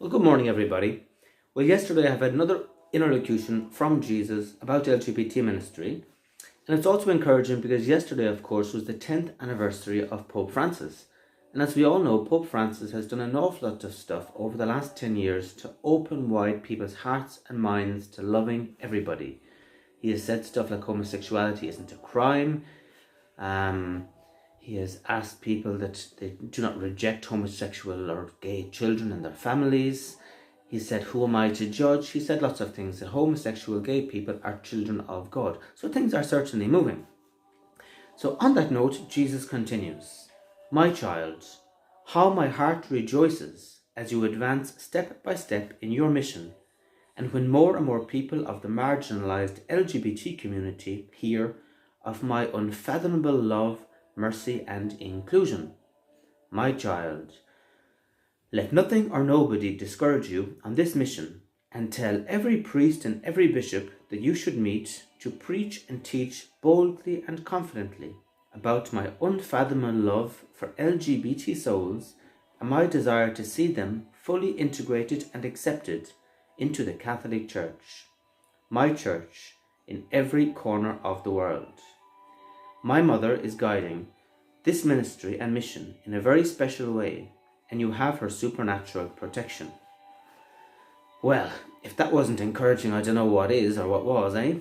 Well, good morning, everybody. Well, yesterday I have had another interlocution from Jesus about LGBT ministry, and it's also encouraging because yesterday, of course, was the 10th anniversary of Pope Francis. And as we all know, Pope Francis has done an awful lot of stuff over the last 10 years to open wide people's hearts and minds to loving everybody. He has said stuff like homosexuality isn't a crime. He has asked people that they do not reject homosexual or gay children and their families. He said, who am I to judge? He said lots of things, that homosexual gay people are children of God. So things are certainly moving. So on that note, Jesus continues, my child, how my heart rejoices as you advance step by step in your mission, and when more and more people of the marginalized LGBT community hear of my unfathomable love, mercy, and inclusion. My child, let nothing or nobody discourage you on this mission, and tell every priest and every bishop that you should meet to preach and teach boldly and confidently about my unfathomable love for LGBT souls and my desire to see them fully integrated and accepted into the Catholic Church, my church in every corner of the world. My mother is guiding this ministry and mission in a very special way, and you have her supernatural protection. Well, if that wasn't encouraging, I don't know what is or what was, eh?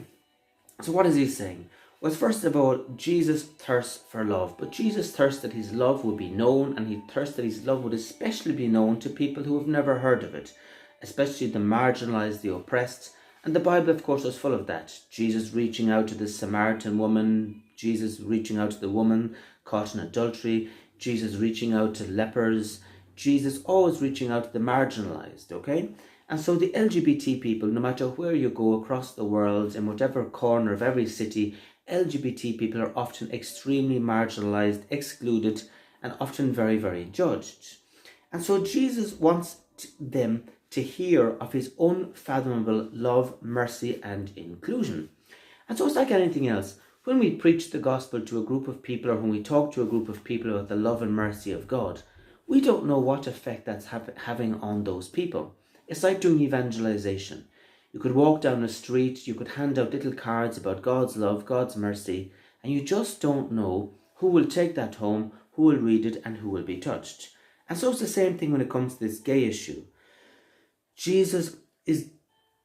So what is he saying? Well, first of all, Jesus thirsts for love, but Jesus thirsts that his love would be known, and he thirsts that his love would especially be known to people who have never heard of it, especially the marginalized, the oppressed. And the Bible, of course, is full of that. Jesus reaching out to the Samaritan woman, Jesus reaching out to the woman caught in adultery, Jesus reaching out to lepers, Jesus always reaching out to the marginalized, okay? And so the LGBT people, no matter where you go across the world, in whatever corner of every city, LGBT people are often extremely marginalized, excluded, and often very, very judged. And so Jesus wants them to hear of his unfathomable love, mercy, and inclusion. And so it's like anything else. When we preach the gospel to a group of people, or when we talk to a group of people about the love and mercy of God, we don't know what effect that's having on those people. It's like doing evangelization. You could walk down a street, you could hand out little cards about God's love, God's mercy, and you just don't know who will take that home, who will read it, and who will be touched. And so it's the same thing when it comes to this gay issue. Jesus is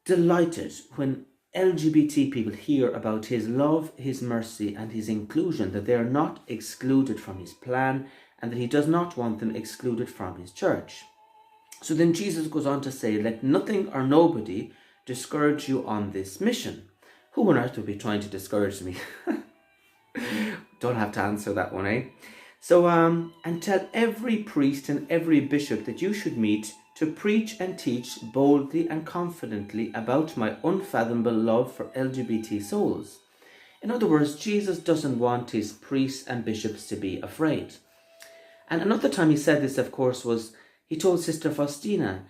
delighted when LGBT people hear about his love, his mercy, and his inclusion, that they are not excluded from his plan, and that he does not want them excluded from his church. So then Jesus goes on to say, let nothing or nobody discourage you on this mission. Who on earth would be trying to discourage me? Don't have to answer that one, eh? So, and tell every priest and every bishop that you should meet to preach and teach boldly and confidently about my unfathomable love for LGBT souls. In other words, Jesus doesn't want his priests and bishops to be afraid. And another time he said this, of course, was he told Sister Faustina,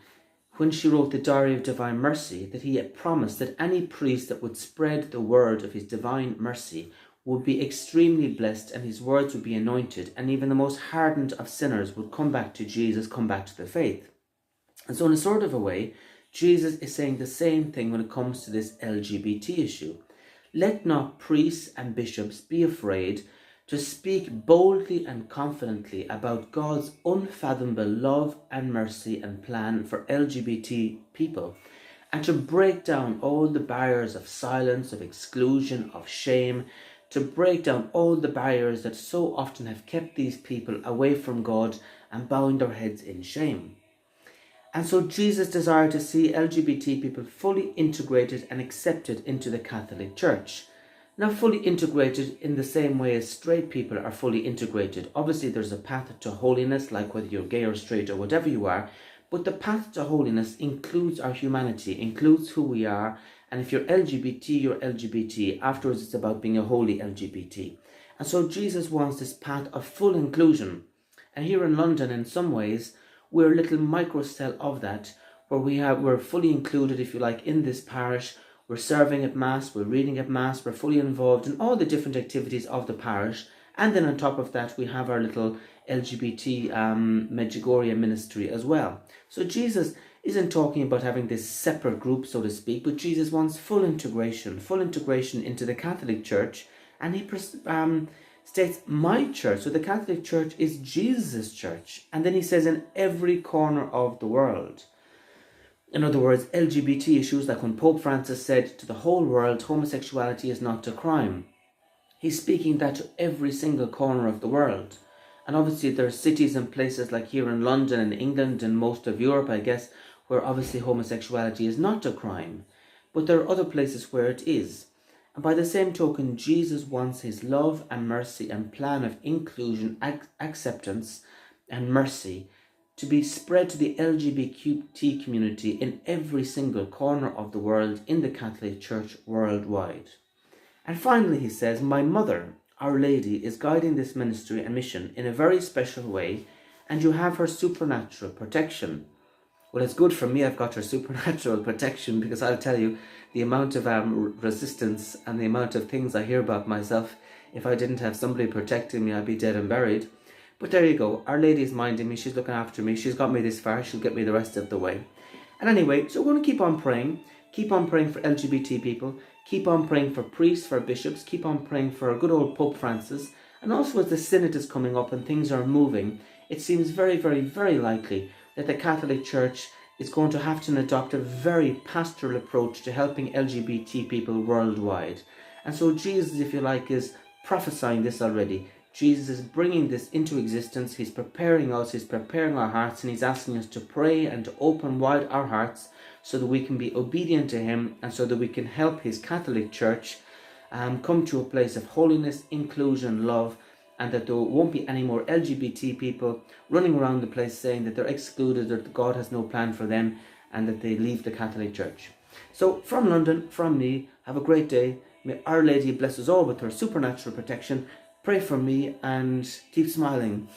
when she wrote the Diary of Divine Mercy, that he had promised that any priest that would spread the word of his divine mercy would be extremely blessed, and his words would be anointed, and even the most hardened of sinners would come back to Jesus, come back to the faith. And so in a sort of a way, Jesus is saying the same thing when it comes to this LGBT issue. Let not priests and bishops be afraid to speak boldly and confidently about God's unfathomable love and mercy and plan for LGBT people, and to break down all the barriers of silence, of exclusion, of shame, to break down all the barriers that so often have kept these people away from God and bowing their heads in shame. And so Jesus desired to see LGBT people fully integrated and accepted into the Catholic Church. Now, fully integrated in the same way as straight people are fully integrated. Obviously, there's a path to holiness, like whether you're gay or straight or whatever you are, but the path to holiness includes our humanity, includes who we are, and if you're LGBT, you're LGBT. Afterwards, it's about being a holy LGBT. And so Jesus wants this path of full inclusion. And here in London, in some ways, we're a little microcell of that, where we're fully included, if you like, in this parish. We're serving at Mass, we're reading at Mass, we're fully involved in all the different activities of the parish. And then on top of that, we have our little LGBT Medjugorje ministry as well. So Jesus isn't talking about having this separate group, so to speak, but Jesus wants full integration into the Catholic Church. And he states, my church. So the Catholic Church is Jesus' church. And then he says, in every corner of the world. In other words, LGBT issues, like when Pope Francis said to the whole world, homosexuality is not a crime. He's speaking that to every single corner of the world. And obviously there are cities and places like here in London and England and most of Europe, I guess, where obviously homosexuality is not a crime. But there are other places where it is. And by the same token, Jesus wants his love and mercy and plan of inclusion, acceptance and mercy to be spread to the LGBT community in every single corner of the world in the Catholic Church worldwide. And finally, he says, my mother, Our Lady, is guiding this ministry and mission in a very special way, and you have her supernatural protection. Well, it's good for me I've got her supernatural protection, because I'll tell you, the amount of resistance and the amount of things I hear about myself, if I didn't have somebody protecting me, I'd be dead and buried. But there you go, Our Lady is minding me, she's looking after me, she's got me this far, she'll get me the rest of the way. And anyway, so we're going to keep on praying for LGBT people, keep on praying for priests, for bishops, keep on praying for good old Pope Francis, and also as the Synod is coming up and things are moving, it seems very, very, very likely that the Catholic Church is going to have to adopt a very pastoral approach to helping LGBT people worldwide. And so Jesus, if you like, is prophesying this already. Jesus is bringing this into existence. He's preparing us, he's preparing our hearts, and he's asking us to pray and to open wide our hearts so that we can be obedient to him and so that we can help his Catholic Church come to a place of holiness, inclusion, love, and that there won't be any more LGBT people running around the place saying that they're excluded or that God has no plan for them and that they leave the Catholic Church. So from London, from me, have a great day. May Our Lady bless us all with her supernatural protection. Pray for me and keep smiling.